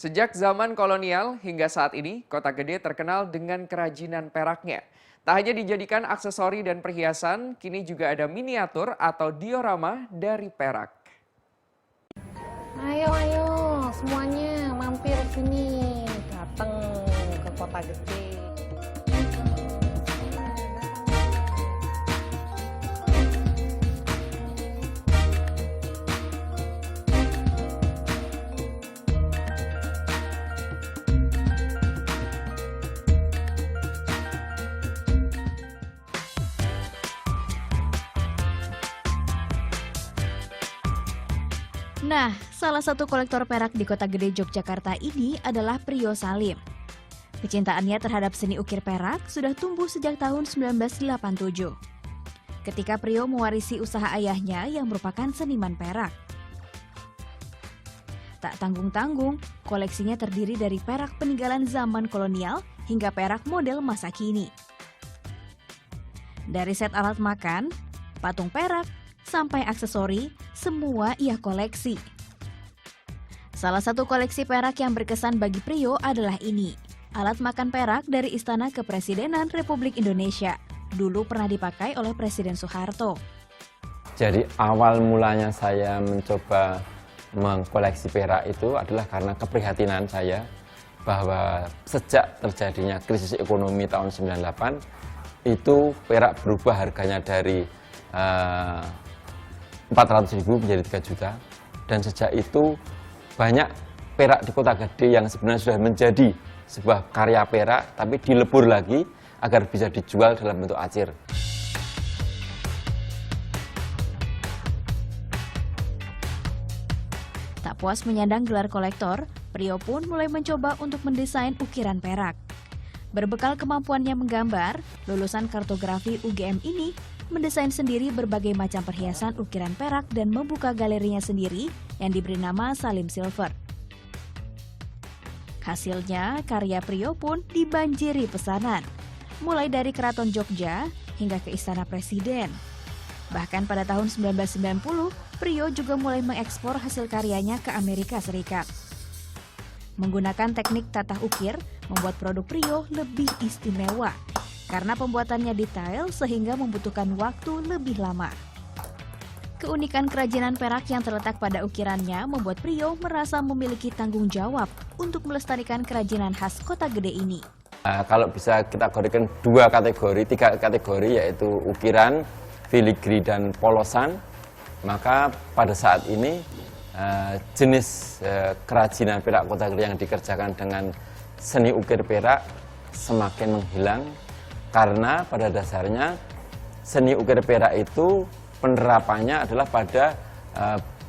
Sejak zaman kolonial hingga saat ini, Kota Gede terkenal dengan kerajinan peraknya. Tak hanya dijadikan aksesori dan perhiasan, kini juga ada miniatur atau diorama dari perak. Ayo semuanya mampir sini, datang ke Kota Gede. Nah, salah satu kolektor perak di Kota Gede, Yogyakarta ini adalah Prio Salim. Kecintaannya terhadap seni ukir perak sudah tumbuh sejak tahun 1987. Ketika Prio mewarisi usaha ayahnya yang merupakan seniman perak. Tak tanggung-tanggung, koleksinya terdiri dari perak peninggalan zaman kolonial hingga perak model masa kini. Dari set alat makan, patung perak, sampai aksesori, semua ia koleksi. Salah satu koleksi perak yang berkesan bagi Prio adalah ini. Alat makan perak dari Istana Kepresidenan Republik Indonesia. Dulu pernah dipakai oleh Presiden Soeharto. Jadi awal mulanya saya mencoba mengkoleksi perak itu adalah karena keprihatinan saya bahwa sejak terjadinya krisis ekonomi tahun 98 itu perak berubah harganya dari 400.000 menjadi 3 juta, dan sejak itu banyak perak di Kota Gede yang sebenarnya sudah menjadi sebuah karya perak tapi dilebur lagi agar bisa dijual dalam bentuk acir. Tak puas menyandang gelar kolektor, Prio pun mulai mencoba untuk mendesain ukiran perak. Berbekal kemampuannya menggambar, lulusan kartografi UGM ini mendesain sendiri berbagai macam perhiasan ukiran perak dan membuka galerinya sendiri yang diberi nama Salim Silver. Hasilnya, karya Prio pun dibanjiri pesanan, mulai dari Keraton Jogja hingga ke Istana Presiden. Bahkan pada tahun 1990, Prio juga mulai mengekspor hasil karyanya ke Amerika Serikat. Menggunakan teknik tatah ukir, membuat produk Prio lebih istimewa karena pembuatannya detail sehingga membutuhkan waktu lebih lama. Keunikan kerajinan perak yang terletak pada ukirannya membuat Prio merasa memiliki tanggung jawab untuk melestarikan kerajinan khas Kota Gede ini. Kalau bisa kita kategorikan 3 kategori yaitu ukiran, filigri, dan polosan, maka pada saat ini jenis kerajinan perak Kota Gede yang dikerjakan dengan seni ukir perak semakin menghilang. Karena pada dasarnya seni ukir perak itu penerapannya adalah pada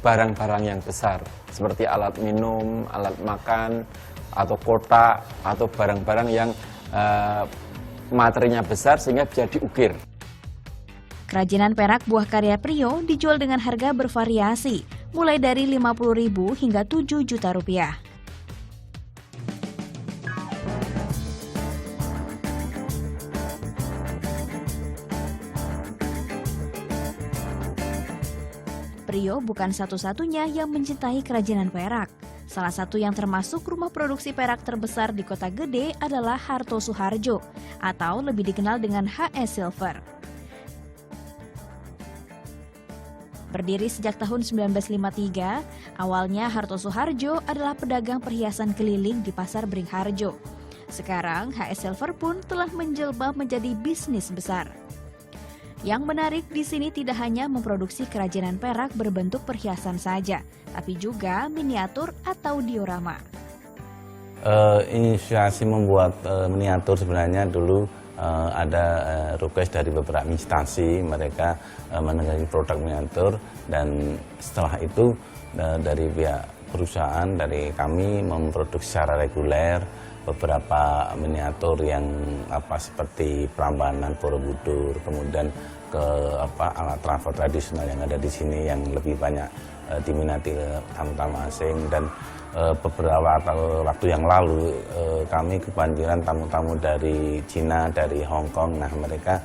barang-barang yang besar seperti alat minum, alat makan, atau kotak, atau barang-barang yang materinya besar sehingga bisa diukir. Kerajinan perak buah karya Prio dijual dengan harga bervariasi, mulai dari Rp50.000 hingga Rp7 juta. Prio bukan satu-satunya yang mencintai kerajinan perak. Salah satu yang termasuk rumah produksi perak terbesar di Kota Gede adalah Harto Suharjo, atau lebih dikenal dengan HS Silver. Berdiri sejak tahun 1953, awalnya Harto Suharjo adalah pedagang perhiasan keliling di Pasar Beringharjo. Sekarang HS Silver pun telah menjelma menjadi bisnis besar. Yang menarik di sini tidak hanya memproduksi kerajinan perak berbentuk perhiasan saja, tapi juga miniatur atau diorama. Inisiasi membuat miniatur sebenarnya dulu ada request dari beberapa instansi, mereka mengenai produk miniatur, dan setelah itu dari pihak perusahaan, dari kami memproduksi secara reguler beberapa miniatur yang seperti Prambanan Borobudur, kemudian ke alat transfer tradisional yang ada di sini yang lebih banyak diminati tamu-tamu asing. Dan beberapa waktu yang lalu kami kebanjiran tamu-tamu dari Cina, dari Hong Kong. Nah, mereka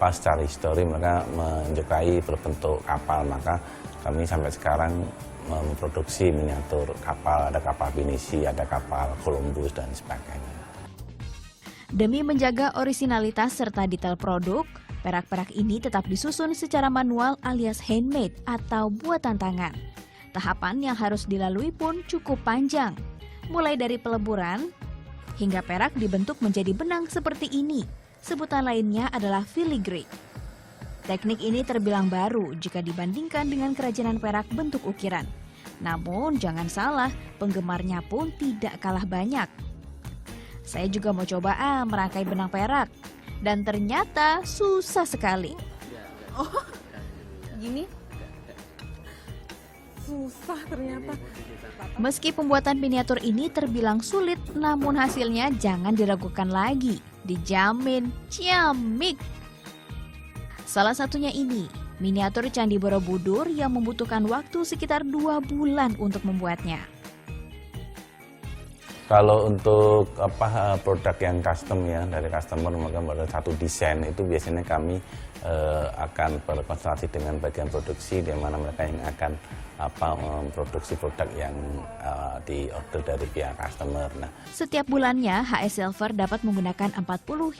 secara histori mereka menyukai berbentuk kapal, maka kami sampai sekarang memproduksi miniatur kapal, ada kapal pinisi, ada kapal Columbus dan sebagainya. Demi menjaga orisinalitas serta detail produk, perak-perak ini tetap disusun secara manual alias handmade atau buatan tangan. Tahapan yang harus dilalui pun cukup panjang, mulai dari peleburan hingga perak dibentuk menjadi benang seperti ini. Sebutan lainnya adalah filigree. Teknik ini terbilang baru jika dibandingkan dengan kerajinan perak bentuk ukiran. Namun jangan salah, penggemarnya pun tidak kalah banyak. Saya juga mau coba merangkai benang perak, dan ternyata susah sekali. Oh, gini? Susah ternyata. Meski pembuatan miniatur ini terbilang sulit, namun hasilnya jangan diragukan lagi. Dijamin ciamik. Salah satunya ini, miniatur Candi Borobudur yang membutuhkan waktu sekitar 2 bulan untuk membuatnya. Kalau untuk produk yang custom ya dari customer, maka pada satu desain itu biasanya kami akan berkonsultasi dengan bagian produksi, di mana mereka yang akan memproduksi produk yang di order dari pihak customer. Nah, Setiap bulannya, HS Silver dapat menggunakan 40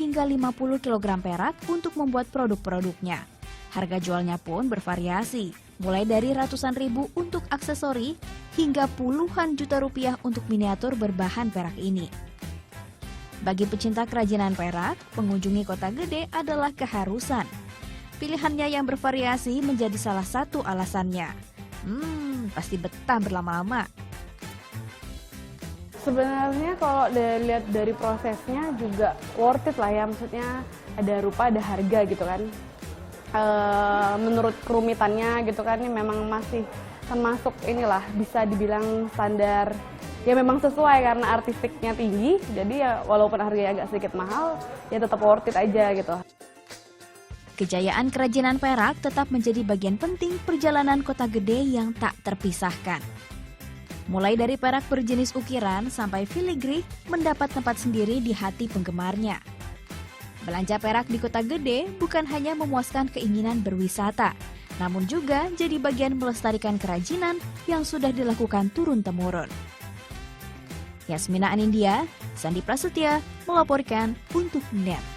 hingga 50 kg perak untuk membuat produk-produknya. Harga jualnya pun bervariasi, mulai dari ratusan ribu untuk aksesori hingga puluhan juta rupiah untuk miniatur berbahan perak ini. Bagi pecinta kerajinan perak, mengunjungi Kota Gede adalah keharusan. Pilihannya yang bervariasi menjadi salah satu alasannya. Pasti betah berlama-lama. Sebenarnya kalau dilihat dari prosesnya juga worth it lah ya, maksudnya ada rupa ada harga gitu kan. Menurut kerumitannya gitu kan, ini memang masih termasuk inilah bisa dibilang standar ya, memang sesuai karena artistiknya tinggi, jadi ya walaupun harganya agak sedikit mahal ya tetap worth it aja gitu. Kejayaan kerajinan perak tetap menjadi bagian penting perjalanan Kota Gede yang tak terpisahkan. Mulai dari perak berjenis ukiran sampai filigree mendapat tempat sendiri di hati penggemarnya. Belanja perak di Kota Gede bukan hanya memuaskan keinginan berwisata, namun juga jadi bagian melestarikan kerajinan yang sudah dilakukan turun-temurun. Yasmina Anindya, Sandi Prasetya melaporkan untuk NET.